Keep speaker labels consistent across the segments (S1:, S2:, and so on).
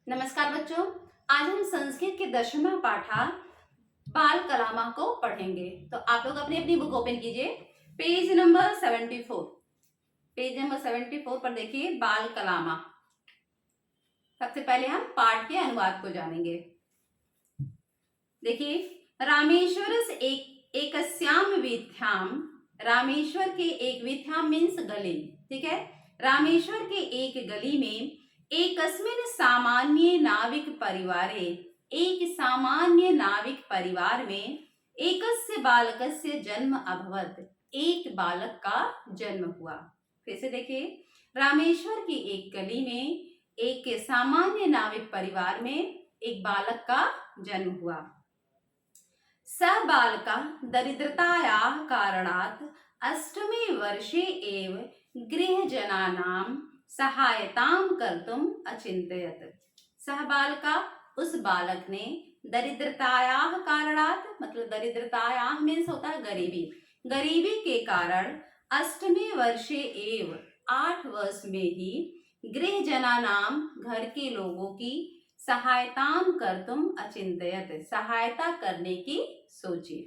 S1: नमस्कार बच्चों, आज हम संस्कृत के 10वां पाठा बाल कलामा को पढ़ेंगे। तो आप लोग अपनी अपनी बुक ओपन कीजिए, पेज नंबर 74। पेज नंबर 74 पर देखिए बाल कलामा। सबसे पहले हम पाठ के अनुवाद को जानेंगे। देखिए, रामेश्वर से एकस्याम वीथ्याम, रामेश्वर के एक वीथ्याम मीन्स गली, ठीक है। रामेश्वर के एक गली में एकस्मिन् सामान्य नाविक परिवारे, एक सामान्य नाविक परिवार में एकस्य बालकस्य जन्म अभवत, एक बालक का जन्म हुआ। फिर से देखिए, रामेश्वर की एक गली में एक सामान्य नाविक परिवार में एक बालक का जन्म हुआ। स बालकः दरिद्रतायाः कारणात् अष्टमे वर्षे एव गृहजनानां सहायतां कर्तुम अचिंतयत। सह बालका, उस बालक ने दरिद्रतायाः कारणात्, मतलब दरिद्रतायाः मीन्स होता है गरीबी, गरीबी के कारण अष्टमे वर्षे एव 8 वर्ष में ही गृहजनानां, घर के लोगों की सहायतां कर्तुम अचिंतयत, सहायता करने की सोची।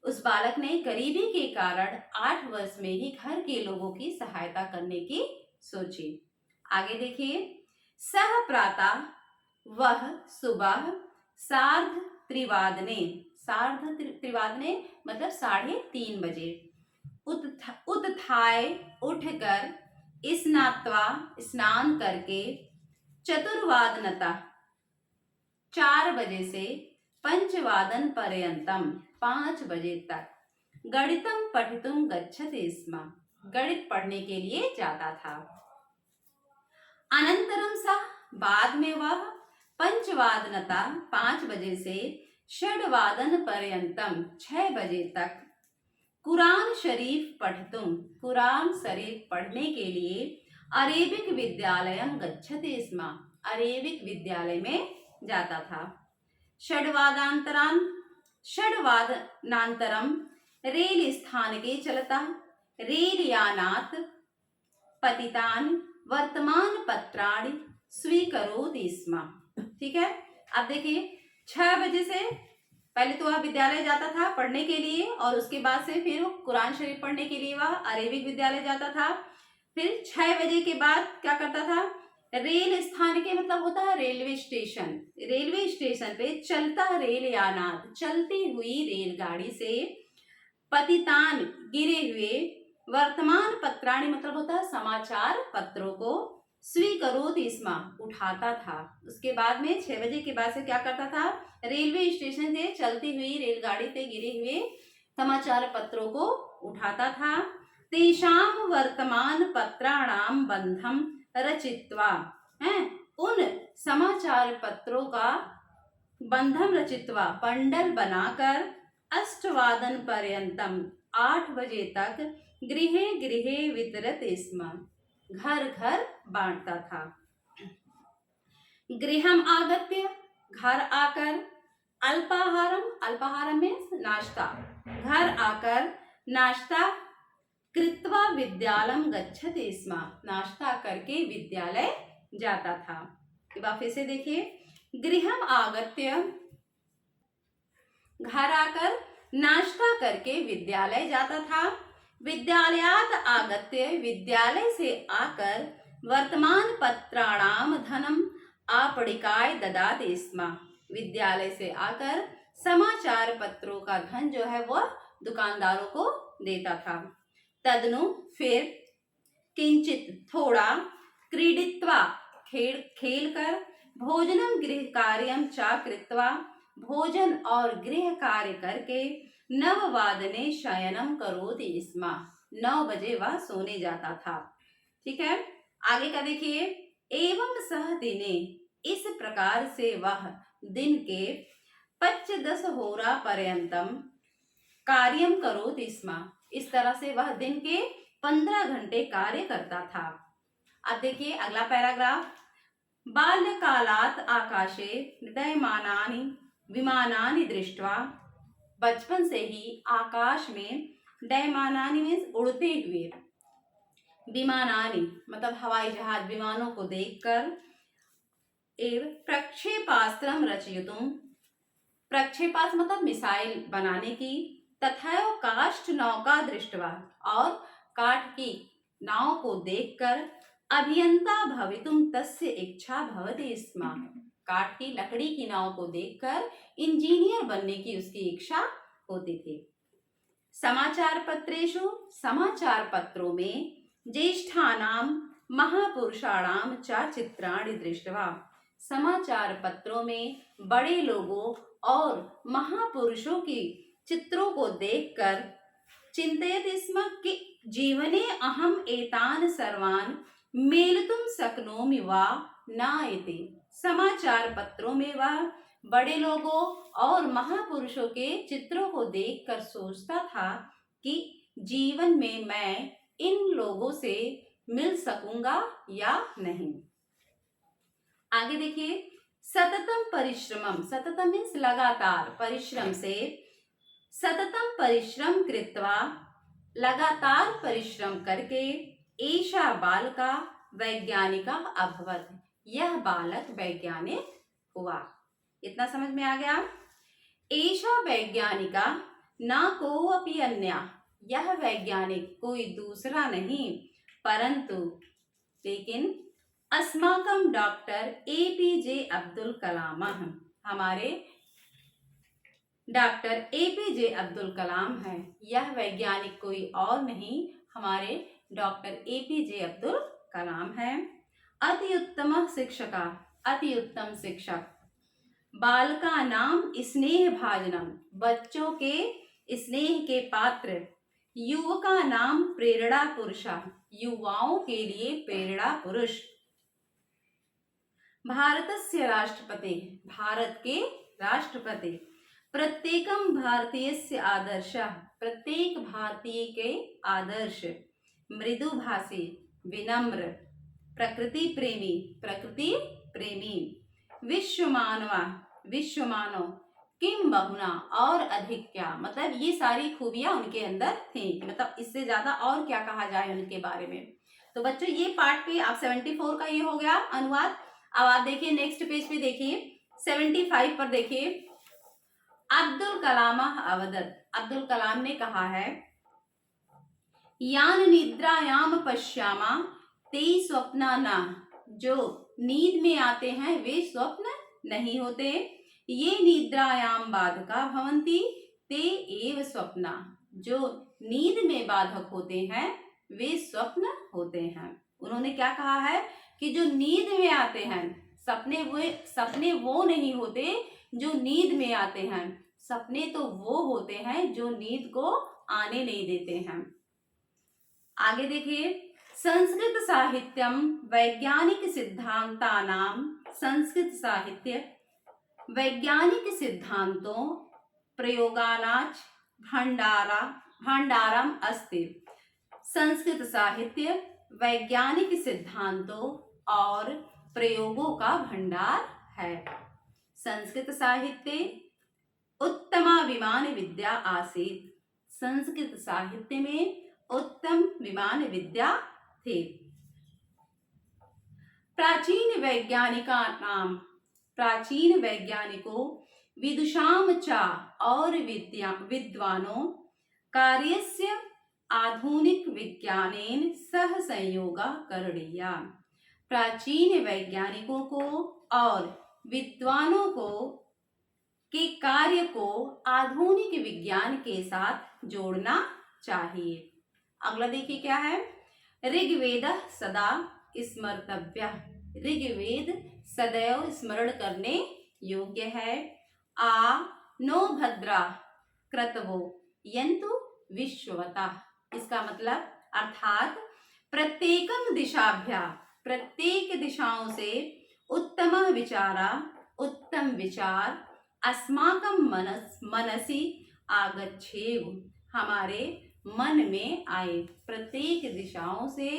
S1: उस बालक ने गरीबी के कारण 8 वर्ष में ही घर के लोगों की सहायता करने की सोची। आगे देखिए, सह प्रातः, वह सुबह सार्ध त्रिवादने, सार्ध त्रिवादने मतलब 3:30 बजे, उत्थाय उठकर, स्नात्वा स्नान करके, चतुर्वादनतः 4 बजे से, पंचवादन पर्यंतम 5 बजे तक, गणितम पठितुम गच्छति स्म, गणित पढ़ने के लिए जाता था। अनंतरम सः, बाद में वह, पंचवादनता 5 बजे से, षड्वादन पर्यंतम 6 बजे तक, कुरान शरीफ पठितुम, कुरान शरीफ पढ़ने के लिए, अरेबिक विद्यालयम गच्छति स्म, अरेबिक विद्यालय में जाता था। षड्वादनांतरम रेल स्थान के चलता, रेल यानात पतितान वर्तमान पत्राणि स्वीकरोति स्म, ठीक है। अब देखिए, 6 बजे से पहले तो वह विद्यालय जाता था पढ़ने के लिए, और उसके बाद से फिर कुरान शरीफ पढ़ने के लिए वह अरेबिक विद्यालय जाता था। फिर 6 बजे के बाद क्या करता था, रेल स्थान के मतलब होता है रेलवे स्टेशन, रेलवे स्टेशन पे चलता रेल यानात, चलती हुई रेलगाड़ी से, पतितान गिरे हुए, वर्तमान पत्राणि मतलब होता है समाचार पत्रों को, स्वीकरोति स्म उठाता था। उसके बाद में 6 बजे के बाद से क्या करता था, रेलवे स्टेशन से चलती हुई रेलगाड़ी से गिरे हुए समाचार पत्रों को उठाता था। तेषां वर्तमान पत्राणाम बंधम रचित्वा, हैं, उन समाचार पत्रों का बंधम रचित्वा बंडल बनाकर, अष्टवादन पर्यंतम 8 बजे तक, गृहे गृहे वितरत स्म, घर घर बांटता था। गृहम आगत्य, घर आकर, अल्पाहारम, अल्पाहारम मीन्स नाश्ता, घर आकर नाश्ता, कृत्वा विद्यालयम गच्छति स्म, नाश्ता करके विद्यालय जाता था। एक बार फिर से देखिए, गृहम आगत्य, घर आकर नाश्ता करके विद्यालय जाता था, विद्यालयात आगत्य, विद्यालय से आकर, वर्तमान पत्राणाम धनम आपणिकाय ददाति स्म, विद्यालय से आकर समाचार पत्रों का धन जो है वह दुकानदारों को देता था। तदनु फिर, किंचित थोड़ा, क्रीडित्वा खेल कर, भोजनम गृह कार्यम चा कृत्वा, भोजन और गृह कार्य करके, 9 वादने शयनम करोति स्म, 9 बजे वह सोने जाता था, ठीक है। आगे का देखिए, एवं सह दिने, इस प्रकार से वह दिन के 15 होरा पर्यंतम कार्यम करोति स्म, इस तरह से वह दिन के 15 घंटे कार्य करता था। अब देखिए अगला पैराग्राफ, बाल्यकालात् आकाशे नृत्यमानानि विमानानि दृष्ट्वा, बचपन से ही आकाश में, डयमानानि मीन्स उड़ते हुए, विमानानि मतलब हवाई जहाज, विमानों को देखकर, एव प्रक्षेपास्त्रम रचयितुम, प्रक्षेपास्त्र मतलब मिसाइल बनाने की, तथैव काष्ठ नौका दृष्टवा, और काठ की नाव को देखकर अभियंता भवितुम तस्य इच्छा भवति स्म, काठ की लकड़ी की नाव को देखकर इंजीनियर बनने की उसकी इच्छा होती थी। समाचार पत्रेषु, समाचार पत्रों में ज्येष्ठानां महापुरुषाणाम च चित्राणि दृष्टवा, समाचार पत्रों में बड़े लोगों और महापुरुषों की चित्रों को देखकर चिंतयति स्म कि जीवने अहम एतान सर्वान मेलितुम शक्नोमि वा न इति, समाचार पत्रों में वह बड़े लोगों और महापुरुषों के चित्रों को देखकर सोचता था कि जीवन में मैं इन लोगों से मिल सकूंगा या नहीं। आगे देखिए, सततम परिश्रमम, सततम मीन्स लगातार, परिश्रम से, सततम परिश्रम कृत्वा, लगातार परिश्रम करके, एषा बालका वैज्ञानिका अभवत, यह बालक वैज्ञानिक हुआ। इतना समझ में आ गया। एषा वैज्ञानिका न कोऽपि अन्या, यह वैज्ञानिक कोई दूसरा नहीं परंतु लेकिन अस्माकं डॉक्टर एपीजे अब्दुल कलाम, हमारे डॉक्टर एपीजे अब्दुल कलाम है। यह वैज्ञानिक कोई और नहीं, हमारे डॉक्टर एपीजे अब्दुल कलाम है। अति उत्तम शिक्षका, अति उत्तम शिक्षक। बालका नाम स्नेह भाजनम, बच्चों के स्नेह के पात्र। युवका नाम प्रेरणा पुरुषा, युवाओं के लिए प्रेरणा पुरुष। भारतस्य राष्ट्रपति, भारत के राष्ट्रपति। प्रत्येकम भारतीयस्य आदर्शः, प्रत्येक भारतीय के आदर्श। मृदुभाषी, विनम्र। प्रकृति प्रेमी, प्रकृति प्रेमी। विश्वमानवा, विश्वमानव। किम बहुना, और अधिक क्या, मतलब ये सारी खूबियां उनके अंदर थी, मतलब इससे ज्यादा और क्या कहा जाए उनके बारे में। तो बच्चों ये पार्ट पे आप 74 का ये हो गया अनुवाद। अब आप देखिए नेक्स्ट पेज पे देखिए 75 पर देखिए। अब्दुल कलाम अवदत, अब्दुल कलाम ने कहा है, यान निद्रायाम पश्यामा ते स्वप्ना न, जो नींद में आते हैं वे स्वप्न नहीं होते। ये निद्रायाम बाधका भवन्ति ते एव स्वप्ना, जो नींद में बाधक होते हैं वे स्वप्न होते हैं। उन्होंने क्या कहा है कि जो नींद में आते हैं, सपने वो नहीं होते जो नींद में आते हैं, सपने तो वो होते हैं जो नींद को आने नहीं देते हैं। आगे देखिए, संस्कृत साहित्यम वैज्ञानिक सिद्धांतानां, संस्कृत साहित्य वैज्ञानिक सिद्धांतों प्रयोगानाच भंडारम अस्ति। संस्कृत साहित्य वैज्ञानिक सिद्धांतों और प्रयोगों का भंडार है। संस्कृत साहित्य उत्तमा विमान विद्या आसीत्, संस्कृत साहित्य में उत्तम विमान विद्या थी। प्राचीन वैज्ञानिका नाम, प्राचीन वैज्ञानिकों विदुषाम च, और विद्वानों कार्यस्य आधुनिक विज्ञानेन सह संयोगा करणीया। प्राचीन वैज्ञानिकों को और विद्वानों को के कार्य को आधुनिक विज्ञान के साथ जोड़ना चाहिए। अगला देखिए क्या है, ऋग्वेद सदा स्मर्तव्य, ऋग्वेद सदैव स्मरण करने योग्य है। आ नो भद्रा क्रतवो यंतु विश्ववता, इसका मतलब अर्थात प्रत्येकम दिशाभ्या, प्रत्येक दिशाओं से उत्तम विचारा, उत्तम विचार अस्माकं मनसि आगच्छेव, हमारे मन में आए। प्रत्येक दिशाओं से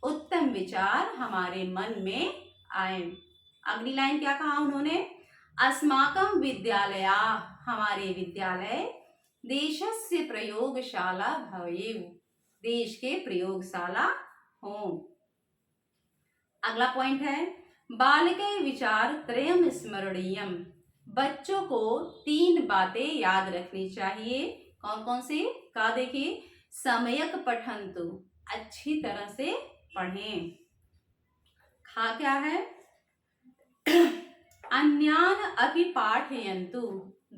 S1: उत्तम विचार हमारे मन में आए। अगली लाइन क्या कहा उन्होंने, अस्माकं विद्यालया, हमारे विद्यालय देशस्य प्रयोगशाला भवेयु, देश के प्रयोगशाला हों। अगला पॉइंट है, बालकै विचार त्रयम स्मरणीयम, बच्चों को 3 बातें याद रखनी चाहिए। कौन कौन सी? का देखिए, सम्यक पठन्तु, अच्छी तरह से पढ़ें। खा क्या है? अन्यान अपि पाठयन्तु,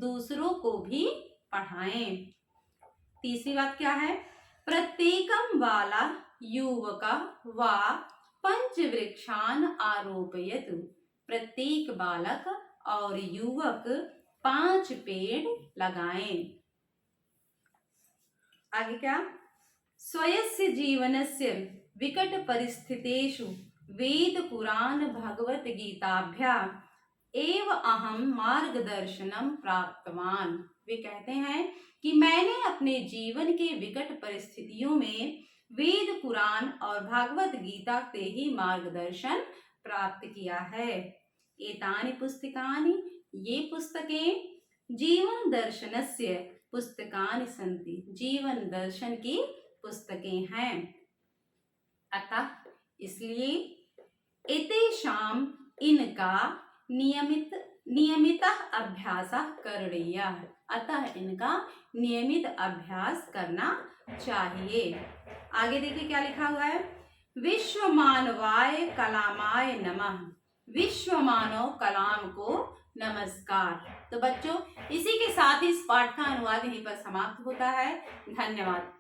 S1: दूसरों को भी पढ़ाएं। तीसरी बात क्या है? प्रत्येकम वाला युवक वा पंचवृक्षान आरोपयतु, प्रत्येक बालक और युवक 5 पेड़ लगाएं। आगे क्या? स्वयस्य जीवनस्य विकट परिस्थितेषु वेद पुराण भगवत गीताभ्या एव अहम मार्गदर्शनम प्राप्तवान। वे कहते हैं कि मैंने अपने जीवन के विकट परिस्थितियों में वेद पुराण और भागवत गीता से ही मार्गदर्शन प्राप्त किया है। एतानि पुस्तकानि, ये पुस्तकें जीवन दर्शनस्य पुस्तकानि सन्ति, जीवन दर्शन की पुस्तकें हैं। अतः इसलिए एतेषाम, इनका नियमित अभ्यास करणीय, अतः इनका नियमित अभ्यास करना चाहिए। आगे देखिए क्या लिखा हुआ है? विश्व मानवाय कलामाय नमः, विश्व मानव कलाम को नमस्कार। तो बच्चों, इसी के साथ इस पाठ का अनुवाद यहीं पर समाप्त होता है। धन्यवाद।